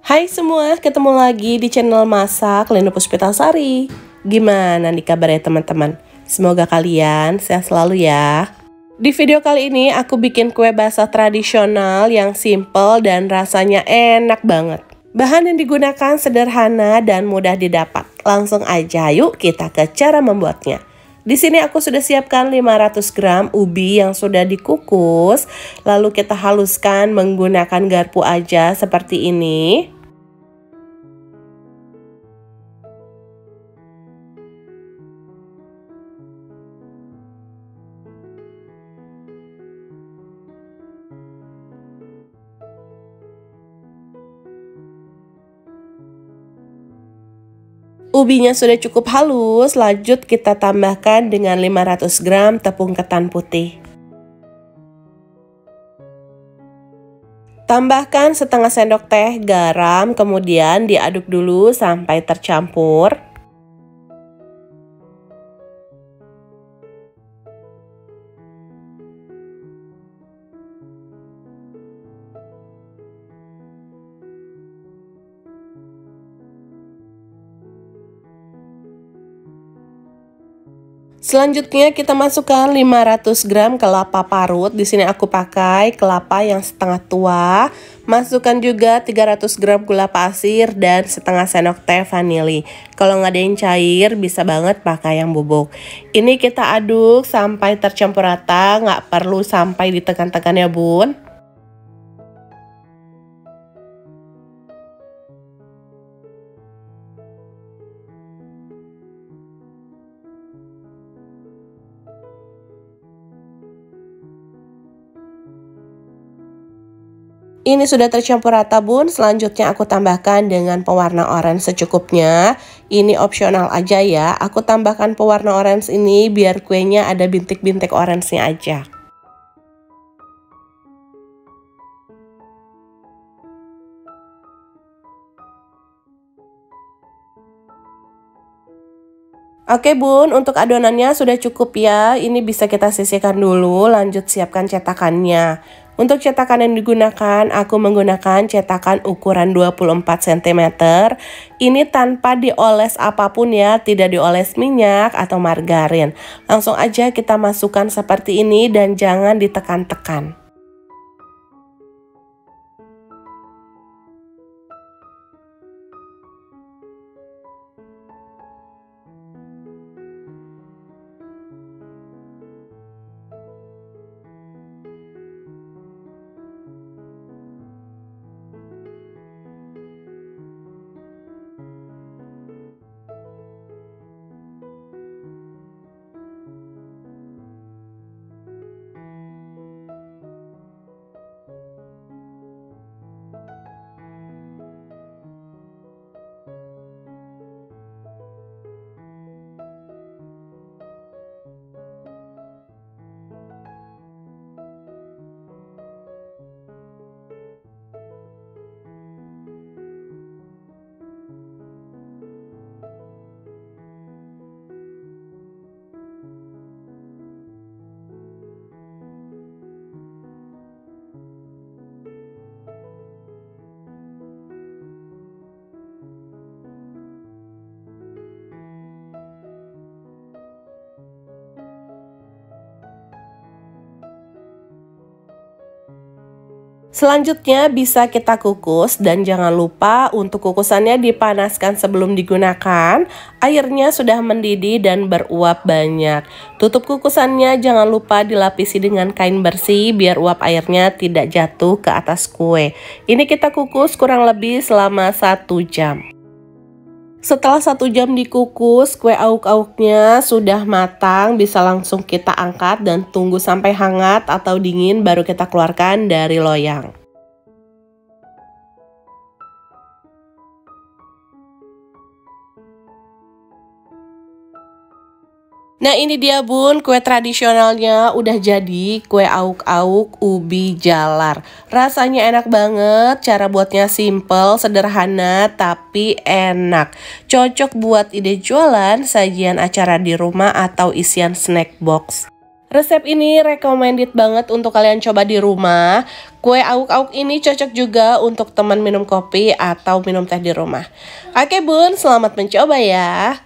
Hai semua, ketemu lagi di channel Masak Lina Puspitasari. Gimana nih kabarnya teman-teman? Semoga kalian sehat selalu ya. Di video kali ini aku bikin kue basah tradisional yang simple dan rasanya enak banget. Bahan yang digunakan sederhana dan mudah didapat. Langsung aja yuk kita ke cara membuatnya. Di sini aku sudah siapkan 500 gram ubi yang sudah dikukus. Lalu kita haluskan menggunakan garpu aja seperti ini. Ubinya sudah cukup halus, lanjut kita tambahkan dengan 500 gram tepung ketan putih. Tambahkan setengah sendok teh garam, kemudian diaduk dulu sampai tercampur. Selanjutnya kita masukkan 500 gram kelapa parut. Di sini aku pakai kelapa yang setengah tua. Masukkan juga 300 gram gula pasir dan setengah sendok teh vanili. Kalau nggak ada yang cair, bisa banget pakai yang bubuk. Ini kita aduk sampai tercampur rata, nggak perlu sampai ditekan-tekan ya bun. Ini sudah tercampur rata bun, selanjutnya aku tambahkan dengan pewarna orange secukupnya. Ini opsional aja ya, aku tambahkan pewarna orange ini biar kuenya ada bintik-bintik orange-nya aja. Oke bun, untuk adonannya sudah cukup ya, ini bisa kita sisihkan dulu, lanjut siapkan cetakannya. Untuk cetakan yang digunakan, aku menggunakan cetakan ukuran 24 cm. Ini tanpa dioles apapun ya, tidak dioles minyak atau margarin. Langsung aja kita masukkan seperti ini dan jangan ditekan-tekan. Selanjutnya bisa kita kukus dan jangan lupa untuk kukusannya dipanaskan sebelum digunakan. Airnya sudah mendidih dan beruap banyak. Tutup kukusannya jangan lupa dilapisi dengan kain bersih biar uap airnya tidak jatuh ke atas kue. Ini kita kukus kurang lebih selama 1 jam. Setelah 1 jam dikukus, kue auk-auknya sudah matang, bisa langsung kita angkat dan tunggu sampai hangat atau dingin baru kita keluarkan dari loyang. Nah ini dia bun, kue tradisionalnya udah jadi, kue auk-auk ubi jalar. Rasanya enak banget, cara buatnya simple, sederhana, tapi enak. Cocok buat ide jualan, sajian acara di rumah, atau isian snack box. Resep ini recommended banget untuk kalian coba di rumah. Kue auk-auk ini cocok juga untuk teman minum kopi atau minum teh di rumah. Oke bun, selamat mencoba ya.